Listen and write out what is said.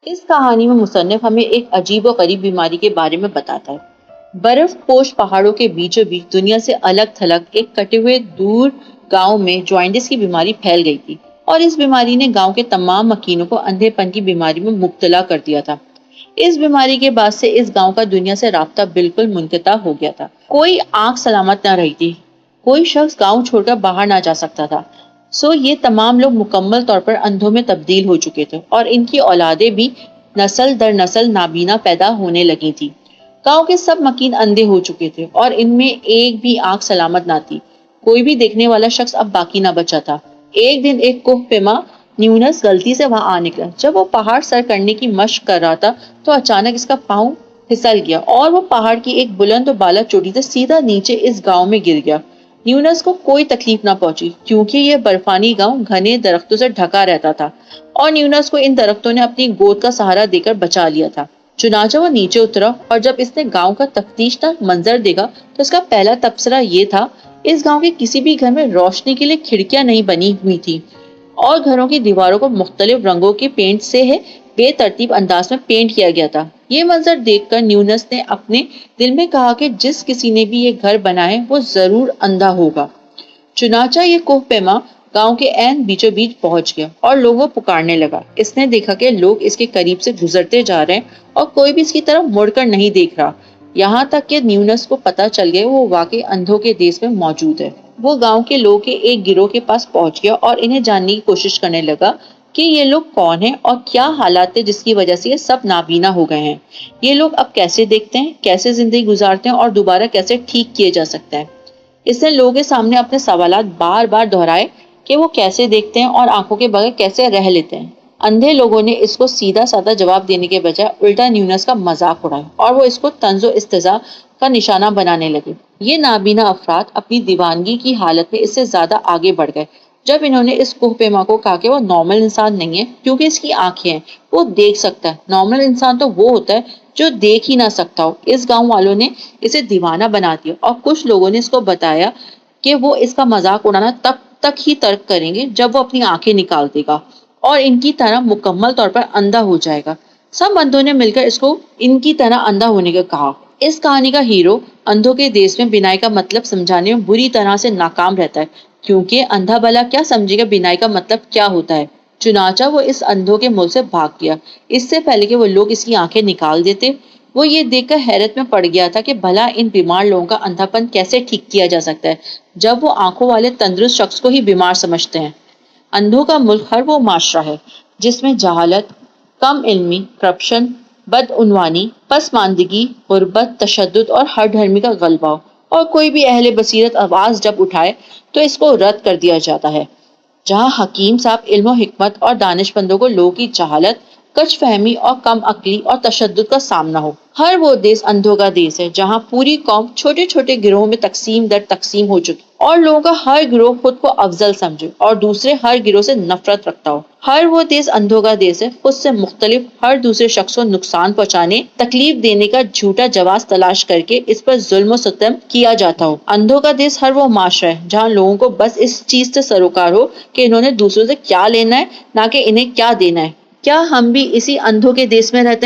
اس کہانی میں مصنف ہمیں ایک عجیب و غریب بیماری کے بارے میں بتاتا ہے۔ برف پوش پہاڑوں کے بیچوں بیچ دنیا سے الگ تھلگ ایک کٹے ہوئے دور گاؤں میں جوائنٹس کی بیماری پھیل گئی تھی، اور اس بیماری نے گاؤں کے تمام مکینوں کو اندھے پن کی بیماری میں مبتلا کر دیا تھا۔ اس بیماری کے بعد سے اس گاؤں کا دنیا سے رابطہ بالکل منقطع ہو گیا تھا۔ کوئی آنکھ سلامت نہ رہی تھی، کوئی شخص گاؤں چھوڑ کر باہر نہ جا سکتا تھا۔ یہ تمام لوگ مکمل طور پر اندھوں میں تبدیل ہو چکے تھے، اور ان کی اولادیں بھی نسل در نسل نابینا پیدا ہونے لگی تھی۔ گاؤں کے سب مکین اندھے ہو چکے تھے، اور ان میں ایک بھی آنکھ سلامت نہ تھی۔ کوئی بھی دیکھنے والا شخص اب باقی نہ بچا تھا۔ ایک دن ایک کوہ پیما نیونس غلطی سے وہاں آ نکلا۔ جب وہ پہاڑ سر کرنے کی مشق کر رہا تھا تو اچانک اس کا پاؤں پھسل گیا، اور وہ پہاڑ کی ایک بلند و بالا چوٹی سے سیدھا نیچے اس گاؤں میں گر گیا۔ نیونس کو کوئی تکلیف نہ پہنچی، کیونکہ یہ برفانی گاؤں گھنے درختوں سے ڈھکا رہتا تھا، اور نیونس کو ان درختوں نے اپنی گود کا سہارا دے کر بچا لیا تھا۔ چنانچہ وہ نیچے اترا، اور جب اس نے گاؤں کا تفتیشناک منظر دیکھا تو اس کا پہلا تبصرہ یہ تھا: اس گاؤں کے کسی بھی گھر میں روشنی کے لیے کھڑکیاں نہیں بنی ہوئی تھی، اور گھروں کی دیواروں کو مختلف رنگوں کے پینٹ سے بے ترتیب انداز میں پینٹ کیا گیا تھا۔ یہ منظر دیکھ کر نیونس نے اپنے دل میں کہا کہ جس کسی نے بھی یہ گھر بنا ہے وہ ضرور اندھا ہوگا۔ چنانچہ یہ کوہ پیما گاؤں کے عین بیچوں بیچ پہنچ گیا، اور لوگوں پکارنے لگا۔ اس نے دیکھا کہ لوگ اس کے قریب سے گزرتے جا رہے ہیں، اور کوئی بھی اس کی طرف مڑ کر نہیں دیکھ رہا، یہاں تک کہ نیونس کو پتہ چل گیا وہ واقعی اندھوں کے دیس میں موجود ہے۔ وہ گاؤں کے لوگوں کے ایک گروہ کے پاس پہنچ گیا اور انہیں جاننے کی کوشش کرنے لگا کہ یہ لوگ کون ہیں اور کیا حالات تھے جس کی وجہ سے یہ سب نابینا ہو گئے ہیں۔ یہ لوگ اب کیسے دیکھتے ہیں، کیسے زندگی گزارتے ہیں، اور دوبارہ کیسے ٹھیک کیے جا سکتا ہے۔ اس نے لوگوں کے سامنے اپنے سوالات بار بار دہرائے کہ وہ کیسے دیکھتے ہیں اور آنکھوں کے بغیر کیسے رہ لیتے ہیں۔ اندھے لوگوں نے اس کو سیدھا سادہ جواب دینے کے بجائے الٹا نیونس کا مذاق اڑایا، اور وہ اس کو طنز و استہزاء کا نشانہ بنانے لگے۔ یہ نابینا افراد اپنی دیوانگی کی حالت میں اس سے زیادہ آگے بڑھ گئے جب انہوں نے اس کوہ پیما کو کہا کہ وہ نارمل انسان نہیں ہے کیونکہ اس کی آنکھیں ہیں، وہ دیکھ سکتا ہے۔ نارمل انسان تو وہ ہوتا ہے جو دیکھ ہی نہ سکتا ہو۔ اس گاؤں والوں نے اسے دیوانہ بنا دیا، اور کچھ لوگوں نے اس کو بتایا کہ وہ اس کا مذاق اڑانا تب تک ہی ترک کریں گے جب وہ اپنی آنکھیں نکال دے گا اور ان کی طرح مکمل طور پر اندھا ہو جائے گا۔ سب اندھوں نے مل کر اس کو ان کی طرح اندھا ہونے کا کہا۔ اس کہانی کا ہیرو اندھوں کے دیس میں بینائی کا مطلب سمجھانے میں بری طرح سے ناکام رہتا ہے، کیونکہ اندھا بھلا کیا سمجھے گا بینائی کا مطلب کیا ہوتا ہے۔ چنانچہ وہ اس اندھوں کے ملک سے بھاگ گیا، اس سے پہلے کہ وہ لوگ اس کی آنکھیں نکال دیتے۔ وہ یہ دیکھ کر حیرت میں پڑ گیا تھا کہ بھلا ان بیمار لوگوں کا اندھا پن کیسے ٹھیک کیا جا سکتا ہے جب وہ آنکھوں والے تندرست شخص کو ہی بیمار سمجھتے ہیں۔ اندھوں کا ملک ہر وہ معاشرہ ہے جس میں جہالت، کم علمی، کرپشن، بدعنوانی، پسماندگی، غربت، تشدد اور ہر دھرمی کا غلبہ ہو، اور کوئی بھی اہل بصیرت آواز جب اٹھائے تو اس کو رد کر دیا جاتا ہے۔ جہاں حکیم صاحب علم و حکمت اور دانشمندوں کو لوگوں کی جہالت، کچ فہمی اور کم عقلی اور تشدد کا سامنا ہو۔ ہر وہ دیس اندھوں کا دیس ہے جہاں پوری قوم چھوٹے چھوٹے گروہوں میں تقسیم در تقسیم ہو چکی، اور لوگوں کا ہر گروہ خود کو افضل سمجھے اور دوسرے ہر گروہ سے نفرت رکھتا ہو۔ ہر وہ دیس اندھوں کا دیس ہے، خود سے مختلف ہر دوسرے شخص کو نقصان پہنچانے، تکلیف دینے کا جھوٹا جواز تلاش کر کے اس پر ظلم و ستم کیا جاتا ہو۔ اندھوں کا دیس ہر وہ معاشرہ ہے جہاں لوگوں کو بس اس چیز سے سروکار ہو کہ انہوں نے دوسروں سے کیا لینا ہے، نہ کہ انہیں کیا دینا ہے۔ کیا ہم بھی اسی اندھوں کے دیس میں رہتے ہیں؟